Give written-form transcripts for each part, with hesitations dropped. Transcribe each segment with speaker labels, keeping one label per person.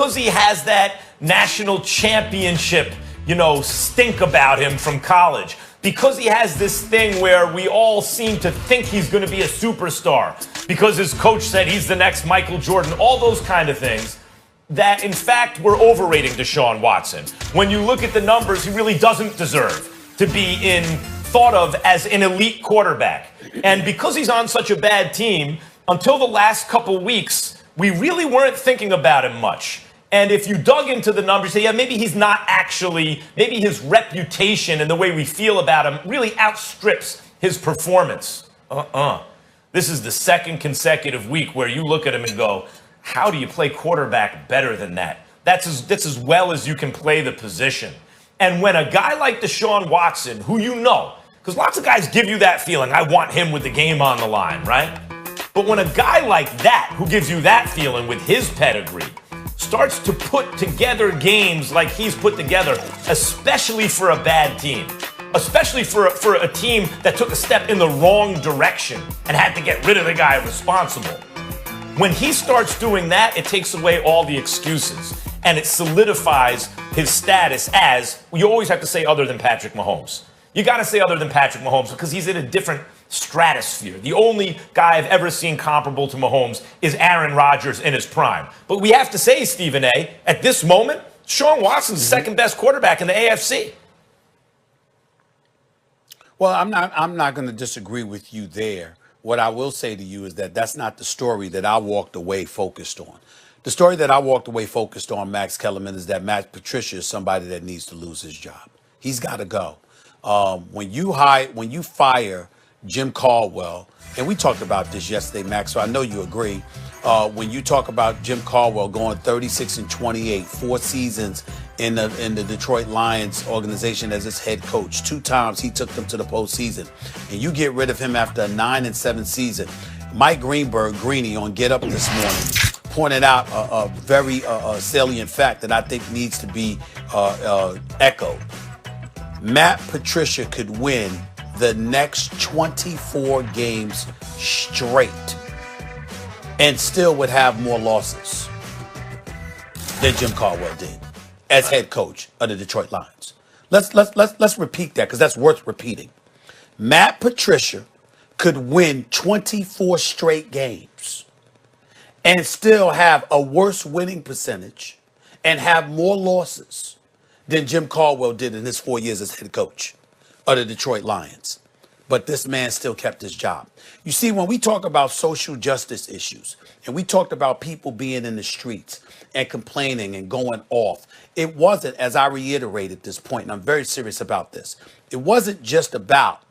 Speaker 1: because he has that national championship, stink about him from college, because he has this thing where we all seem to think he's going to be a superstar, because his coach said he's the next Michael Jordan, all those kind of things, that in fact we're overrating Deshaun Watson. When you look at the numbers, he really doesn't deserve to be thought of as an elite quarterback. And because he's on such a bad team, until the last couple weeks, we really weren't thinking about him much. And if you dug into the numbers, say, yeah, maybe he's not actually, maybe his reputation and the way we feel about him really outstrips his performance. This is the second consecutive week where you look at him and go, how do you play quarterback better than that? That's as well as you can play the position. And when a guy like Deshaun Watson, who because lots of guys give you that feeling, I want him with the game on the line, right? But when a guy like that, who gives you that feeling with his pedigree, starts to put together games like he's put together, especially for a bad team, especially for a team that took a step in the wrong direction and had to get rid of the guy responsible. When he starts doing that, it takes away all the excuses and it solidifies his status as, you always have to say other than Patrick Mahomes. You got to say other than Patrick Mahomes because he's in a different stratosphere. The only guy I've ever seen comparable to Mahomes is Aaron Rodgers in his prime. But we have to say, Stephen A., at this moment, Deshaun Watson's the second best quarterback in the AFC.
Speaker 2: Well, I'm not going to disagree with you there. What I will say to you is that that's not the story that I walked away focused on. The story that I walked away focused on, Max Kellerman, is that Matt Patricia is somebody that needs to lose his job. He's got to go. When you fire Jim Caldwell, and we talked about this yesterday, Max, so I know you agree. When you talk about Jim Caldwell going 36-28, 4 seasons in the Detroit Lions organization as his head coach, 2 times he took them to the postseason, and you get rid of him after a 9-7 season. Mike Greenberg, Greeny, on Get Up this morning, pointed out a very salient fact that I think needs to be echoed. Matt Patricia could win the next 24 games straight and still would have more losses than Jim Caldwell did as head coach of the Detroit Lions. Let's repeat that because that's worth repeating. Matt Patricia could win 24 straight games and still have a worse winning percentage and have more losses than Jim Caldwell did in his 4 years as head coach of the Detroit Lions. But this man still kept his job. You see, when we talk about social justice issues, and we talked about people being in the streets and complaining and going off, it wasn't, as I reiterated this point, and I'm very serious about this, it wasn't just about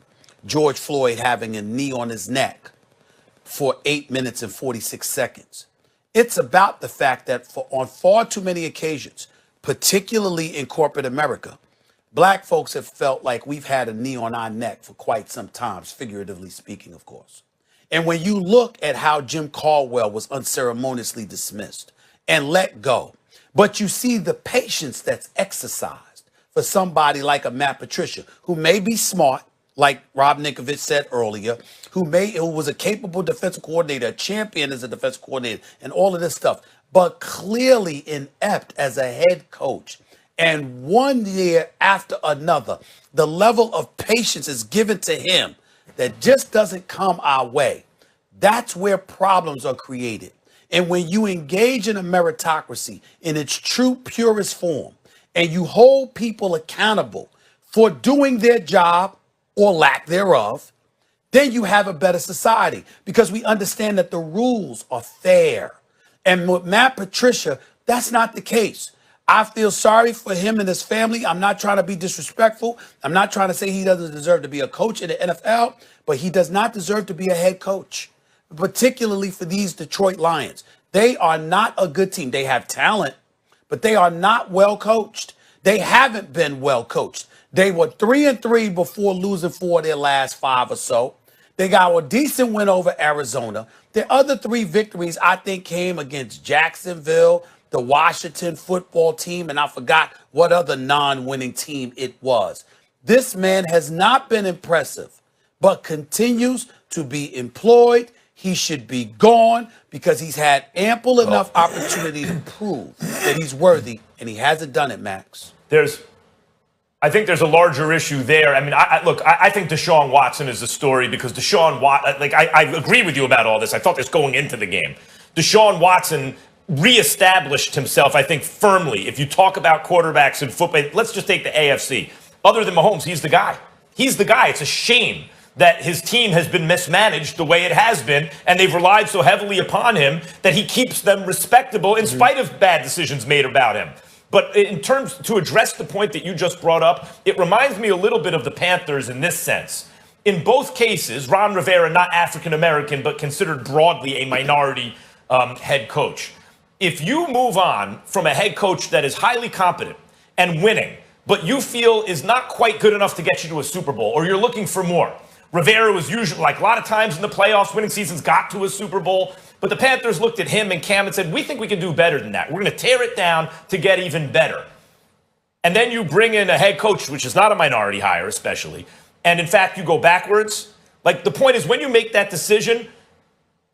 Speaker 2: George Floyd having a knee on his neck for 8 minutes and 46 seconds. It's about the fact that on far too many occasions, particularly in corporate America, Black folks have felt like we've had a knee on our neck for quite some time, figuratively speaking, of course. And when you look at how Jim Caldwell was unceremoniously dismissed and let go, but you see the patience that's exercised for somebody like a Matt Patricia, who may be smart, like Rob Ninkovich said earlier, who was a capable defensive coordinator, a champion as a defensive coordinator, and all of this stuff, but clearly inept as a head coach. And 1 year after another, the level of patience is given to him that just doesn't come our way. That's where problems are created. And when you engage in a meritocracy in its true purest form, and you hold people accountable for doing their job or lack thereof, then you have a better society because we understand that the rules are fair. And with Matt Patricia, that's not the case. I feel sorry for him and his family. I'm not trying to be disrespectful. I'm not trying to say he doesn't deserve to be a coach in the NFL, but he does not deserve to be a head coach, particularly for these Detroit Lions. They are not a good team. They have talent, but they are not well coached. They haven't been well coached. They were 3-3 before losing 4 of their last 5 or so. They got a decent win over Arizona. The other 3 victories, I think, came against Jacksonville, the Washington football team, and I forgot what other non-winning team it was. This man has not been impressive, but continues to be employed. he should be gone because he's had ample enough opportunity to prove that he's worthy, and he hasn't done it, Max.
Speaker 1: I think there's a larger issue there. I mean, I think Deshaun Watson is the story because Deshaun Watson, I agree with you about all this. I thought this going into the game. Deshaun Watson reestablished himself, I think, firmly. If you talk about quarterbacks in football, let's just take the AFC. Other than Mahomes, he's the guy. He's the guy. It's a shame that his team has been mismanaged the way it has been, and they've relied so heavily upon him that he keeps them respectable in spite of bad decisions made about him. But in terms, to address the point that you just brought up, it reminds me a little bit of the Panthers in this sense. In both cases, Ron Rivera, not African-American, but considered broadly a minority head coach. If you move on from a head coach that is highly competent and winning, but you feel is not quite good enough to get you to a Super Bowl, or you're looking for more. Rivera was usually, like a lot of times in the playoffs, winning seasons, got to a Super Bowl. But the Panthers looked at him and Cam and said, we think we can do better than that. We're going to tear it down to get even better. And then you bring in a head coach, which is not a minority hire, especially. And in fact, you go backwards. Like, the point is, when you make that decision,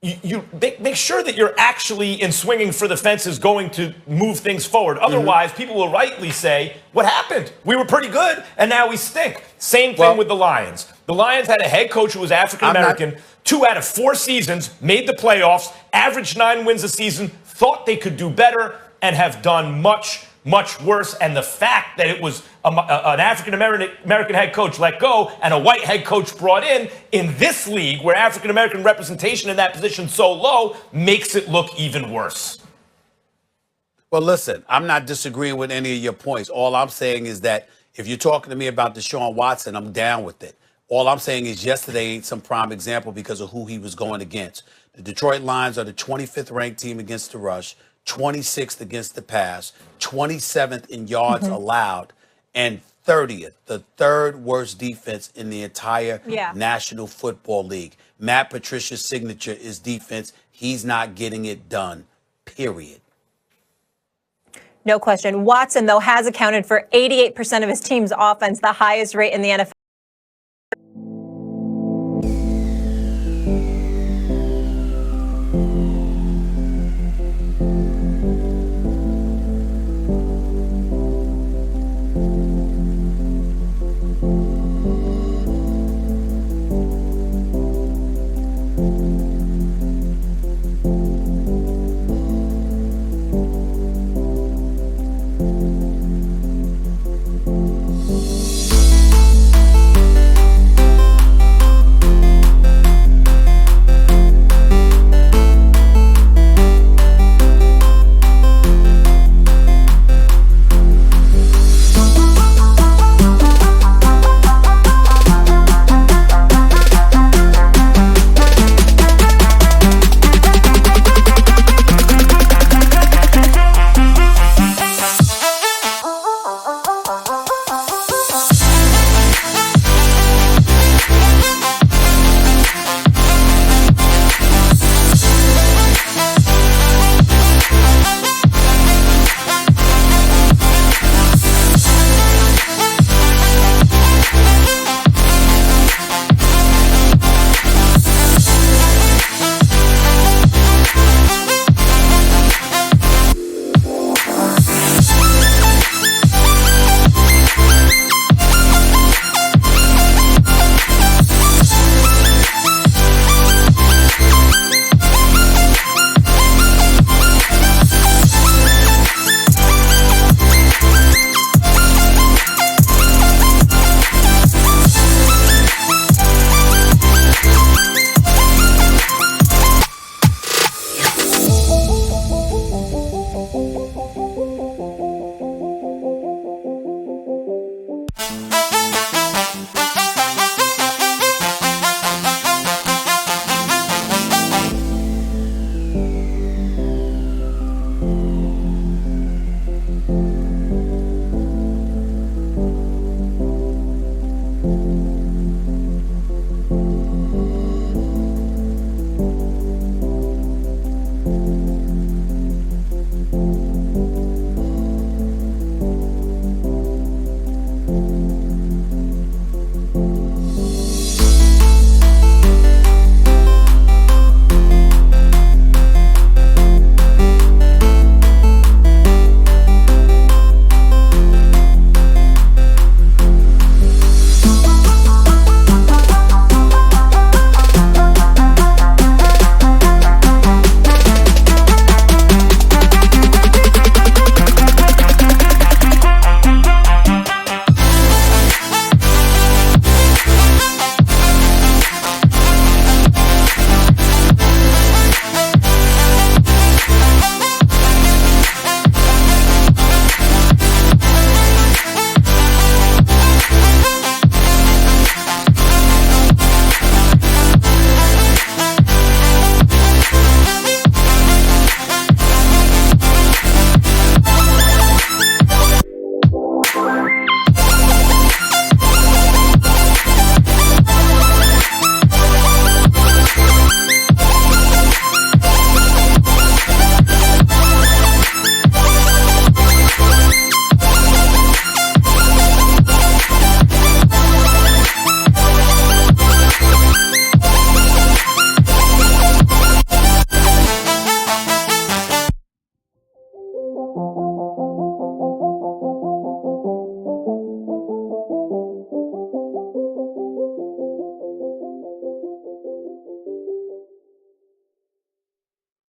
Speaker 1: you make sure that you're actually, in swinging for the fences, going to move things forward. Otherwise, people will rightly say, what happened? We were pretty good, and now we stink. Same thing with the Lions. The Lions had a head coach who was African-American. 2 out of 4 seasons, made the playoffs, averaged 9 wins a season, thought they could do better, and have done much, much worse. And the fact that it was an African-American head coach let go and a white head coach brought in this league where African-American representation in that position so low makes it look even worse.
Speaker 2: Well, listen, I'm not disagreeing with any of your points. All I'm saying is that if you're talking to me about Deshaun Watson, I'm down with it. All I'm saying is yesterday ain't some prime example because of who he was going against. The Detroit Lions are the 25th ranked team against the rush, 26th against the pass, 27th in yards allowed, and 30th, the third worst defense in the entire National Football League. Matt Patricia's signature is defense. He's not getting it done, period.
Speaker 3: No question. Watson, though, has accounted for 88% of his team's offense, the highest rate in the NFL.